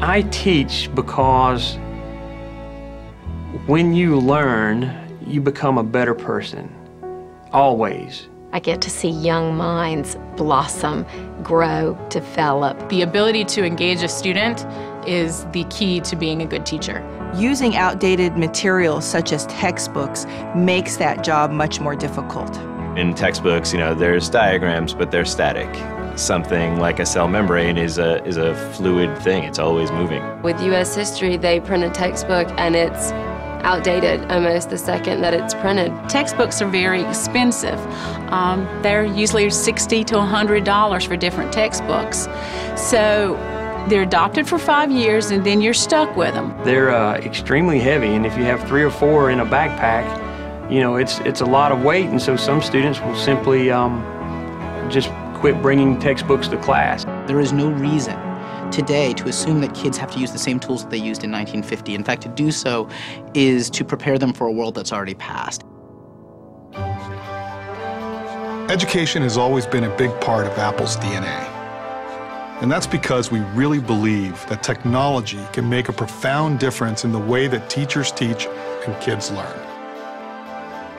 I teach because when you learn, you become a better person, always. I get to see young minds blossom, grow, develop. The ability to engage a student is the key to being a good teacher. Using outdated materials such as textbooks makes that job much more difficult. In textbooks, there's diagrams, but they're static. Something like a cell membrane is a fluid thing. It's always moving. With U.S. history, they print a textbook and it's outdated almost the second that it's printed. Textbooks are very expensive. They're usually $60 to $100 for different textbooks. So they're adopted for 5 years and then you're stuck with them. They're extremely heavy, and if you have 3 or 4 in a backpack, it's a lot of weight, and so some students will simply just quit bringing textbooks to class. There is no reason today to assume that kids have to use the same tools that they used in 1950. In fact, to do so is to prepare them for a world that's already passed. Education has always been a big part of Apple's DNA. And that's because we really believe that technology can make a profound difference in the way that teachers teach and kids learn.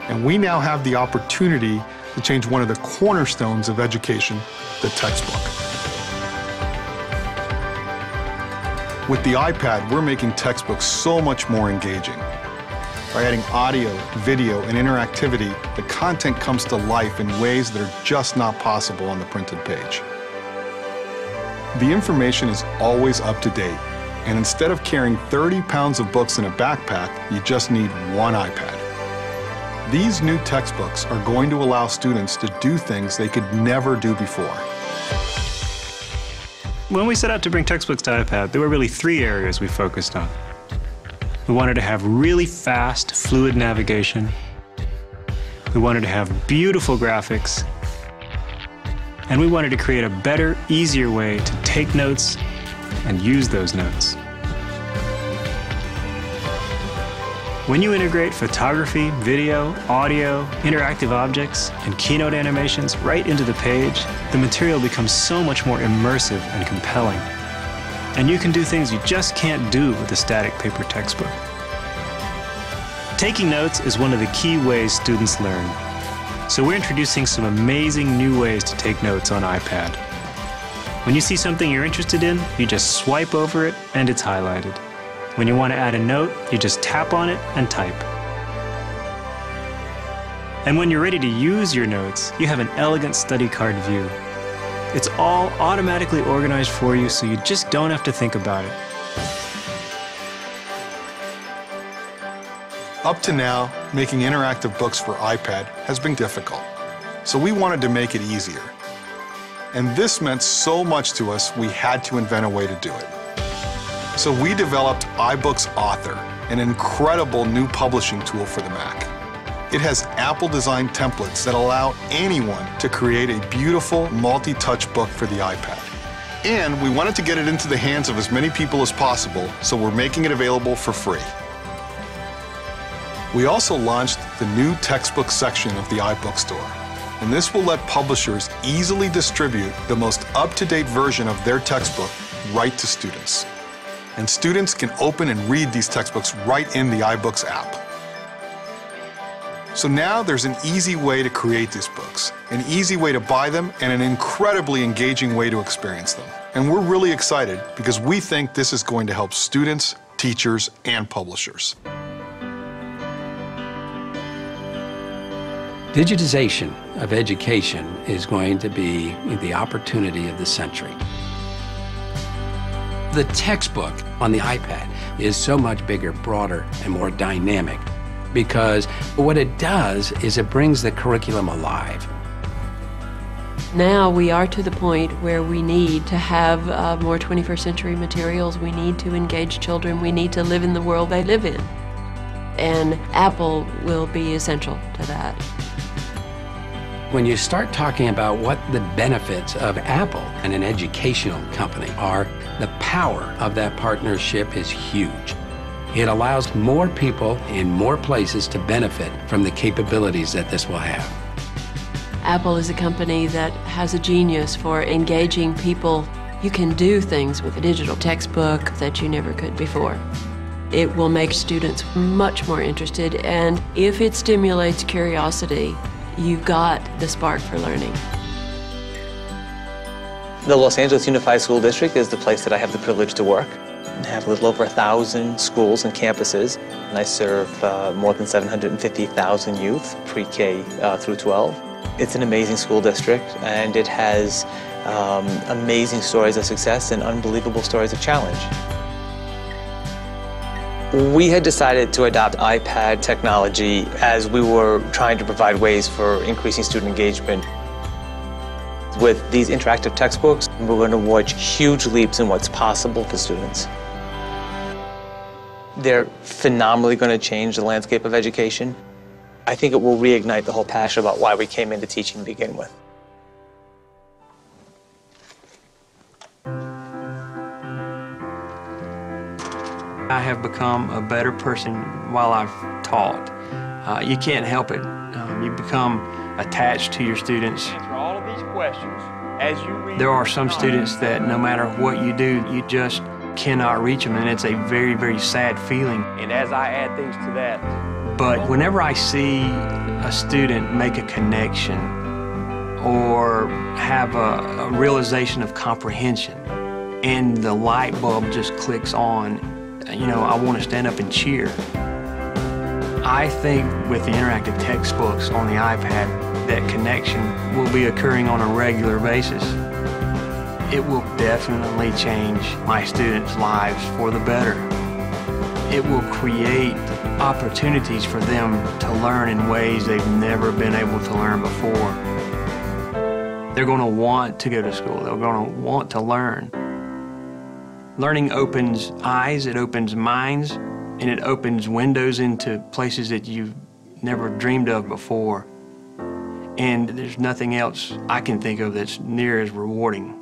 And we now have the opportunity to change one of the cornerstones of education, the textbook. With the iPad, we're making textbooks so much more engaging. By adding audio, video, and interactivity, the content comes to life in ways that are just not possible on the printed page. The information is always up to date, and instead of carrying 30 pounds of books in a backpack, you just need one iPad. These new textbooks are going to allow students to do things they could never do before. When we set out to bring textbooks to iPad, there were really 3 areas we focused on. We wanted to have really fast, fluid navigation. We wanted to have beautiful graphics. And we wanted to create a better, easier way to take notes and use those notes. When you integrate photography, video, audio, interactive objects, and keynote animations right into the page, the material becomes so much more immersive and compelling. And you can do things you just can't do with a static paper textbook. Taking notes is one of the key ways students learn. So we're introducing some amazing new ways to take notes on iPad. When you see something you're interested in, you just swipe over it and it's highlighted. When you want to add a note, you just tap on it and type. And when you're ready to use your notes, you have an elegant study card view. It's all automatically organized for you, so you just don't have to think about it. Up to now, making interactive books for iPad has been difficult, so we wanted to make it easier. And this meant so much to us, we had to invent a way to do it. So we developed iBooks Author, an incredible new publishing tool for the Mac. It has Apple-designed templates that allow anyone to create a beautiful multi-touch book for the iPad. And we wanted to get it into the hands of as many people as possible, so we're making it available for free. We also launched the new textbook section of the iBook Store, and this will let publishers easily distribute the most up-to-date version of their textbook right to students. And students can open and read these textbooks right in the iBooks app. So now there's an easy way to create these books, an easy way to buy them, and an incredibly engaging way to experience them. And we're really excited because we think this is going to help students, teachers, and publishers. Digitization of education is going to be the opportunity of the century. The textbook on the iPad is so much bigger, broader, and more dynamic because what it does is it brings the curriculum alive. Now we are to the point where we need to have more 21st century materials. We need to engage children. We need to live in the world they live in. And Apple will be essential to that. When you start talking about what the benefits of Apple and an educational company are, the power of that partnership is huge. It allows more people in more places to benefit from the capabilities that this will have. Apple is a company that has a genius for engaging people You can do things with a digital textbook that you never could before. It will make students much more interested, and if it stimulates curiosity, you've got the spark for learning. The Los Angeles Unified School District is the place that I have the privilege to work. I have a little over 1,000 schools and campuses, and I serve more than 750,000 youth, pre-K through 12. It's an amazing school district, and it has amazing stories of success and unbelievable stories of challenge. We had decided to adopt iPad technology as we were trying to provide ways for increasing student engagement. With these interactive textbooks, we're going to watch huge leaps in what's possible for students. They're phenomenally going to change the landscape of education. I think it will reignite the whole passion about why we came into teaching to begin with. I have become a better person while I've taught. You can't help it. You become attached to your students. Answer all of these questions as you read. There are some students that no matter what you do, you just cannot reach them, and it's a very, very sad feeling. And as I add things to that. But whenever I see a student make a connection or have a realization of comprehension and the light bulb just clicks on, you know, I want to stand up and cheer. I think with the interactive textbooks on the iPad, that connection will be occurring on a regular basis. It will definitely change my students' lives for the better. It will create opportunities for them to learn in ways they've never been able to learn before. They're going to want to go to school. They're going to want to learn. Learning opens eyes, it opens minds, and it opens windows into places that you've never dreamed of before. And there's nothing else I can think of that's near as rewarding.